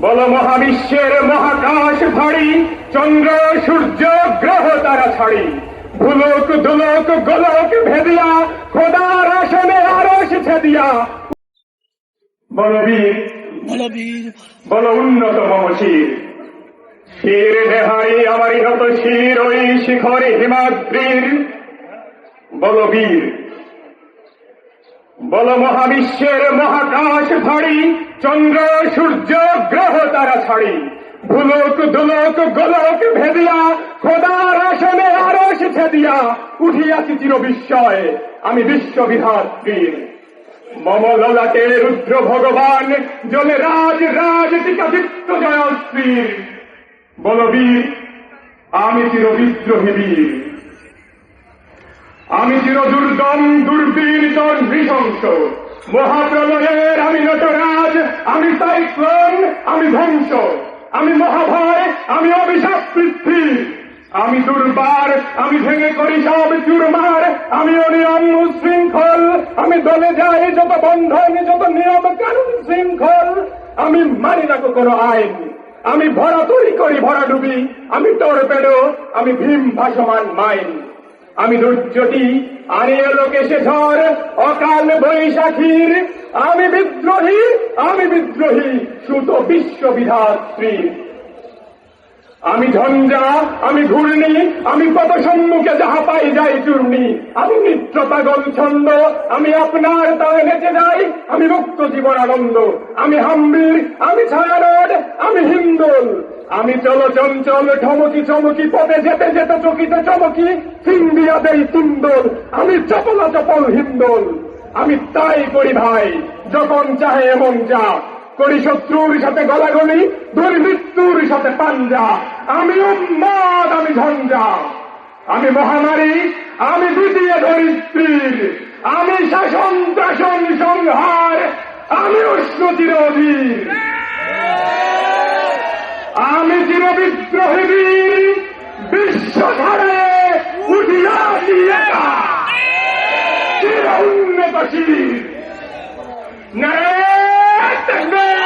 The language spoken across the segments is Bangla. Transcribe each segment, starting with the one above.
বলো মহাবিশ্বের মহাকাশ ভারী, চন্দ্র সূর্য গ্রহ তারা ছাড়ি, ভুলক দুলক গোলক ভেদিয়া, খোদার আসনে আরশ ছেদিয়া। বলো বীর, বলো উন্নত মম শির, শির নেহারি আমারই নত শির ওই শিখরে হিমাদ্রির। বলো বীর, বলো মহাবিশ্বের মহাকাশ ভারী, চন্দ্র সূর্য গ্রহ তারা ছাড়ি, ভুলক দুলক গোলক ভেদিয়া, খোদার আসনে আরশ ছেদিয়া। উঠিয়াছি চির বিস্ময়ে আমি বিশ্ববিধাত্রীর, মম ললাটে রুদ্র ভগবান জলে রাজ রাজ টিকাদিত্য জয়শ্রীর। বলো বীর, আমি চির বিদ্রোহী বীর, আমি চির দুর্গম দুর্বীর নৃশংস, মহাপ্রলয়ের আমি নটরাজ, আমি সাইক্লোন, আমি ধ্বংস, আমি মহাভয়, আমি অভিশাপ পৃথ্বী, আমি দুর্বার, আমি ভেঙে করি সব চুরমার, আমি অনিয়ম উশৃঙ্খল, আমি দলে যাই যত বন্ধন যত নিয়ম কানুন শৃঙ্খল, আমি মানি না কোনো আইন, আমি ভরা তৈরি করি ভরা ডুবি, আমি টর্পেডো, আমি ভীম ভাসমান মাইন, আমি দুর্যোটি আনিয়ে লোকেশে ঝড় অকাল বৈশাখীর, আমি বিদ্রোহী, আমি বিদ্রোহী সুত বিশ্ববিধাত্রী। আমি ঝঞ্ঝা, আমি ঘূর্ণি, আমি পদ সম্মুখে যাহা পাই যাই চূর্ণি, আমি নিত্য পাগল ছন্দ, আমি আপনার তালে নেচে যাই, আমি মুক্ত জীবন আনন্দ, আমি হাম্বির, আমি ছায়ানট, আমি হিন্দোল, আমি চল চঞ্চল ঠমকি চমকি, পথে যেতে যেতে চকিতে চমকি, সিন্দিয়া দেই তিন্দোল, আমি চপলা চপল হিন্দোল। আমি তাই করি ভাই যখন চাহে এমন যা, করি শত্রুর সাথে গলাগলি, দুর্বৃত্তুর সাথে পাঞ্জা, আমি উন্মাদ, আমি ঝঞ্ঝা, আমি মহামারী, আমি দ্বিতীয় ধরিত্রীর, আমি শাসন ত্রাসন সংহার, আমি উষ্ণ চিরবীর, আমি চির বিদ্রোহী বীর, বিশ্ব ছাড়ে উঠিয়াছি একা, চির উন্নতশীল। নারায়ণ তাকবীর,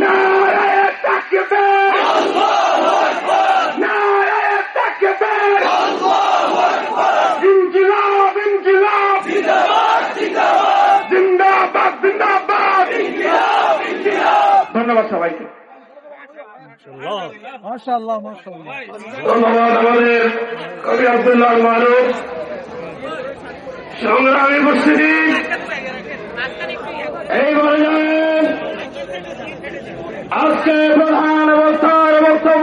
নারায়ণ তাকবীর, নারায়ণ তাকবীর, ইনকিলাব ইনকিলাব, জিন্দাবাদ জিন্দাবাদ। ধন্যবাদ সবাইকে। মাশাআল্লাহ মাশাআল্লাহ। ধন্যবাদ আমাদের কবি আব্দুল্লাহ মারুফ। সংগ্রামী উপস্থিতি, এইবারে জানেন আজকে প্রধান বক্তার বক্তব্য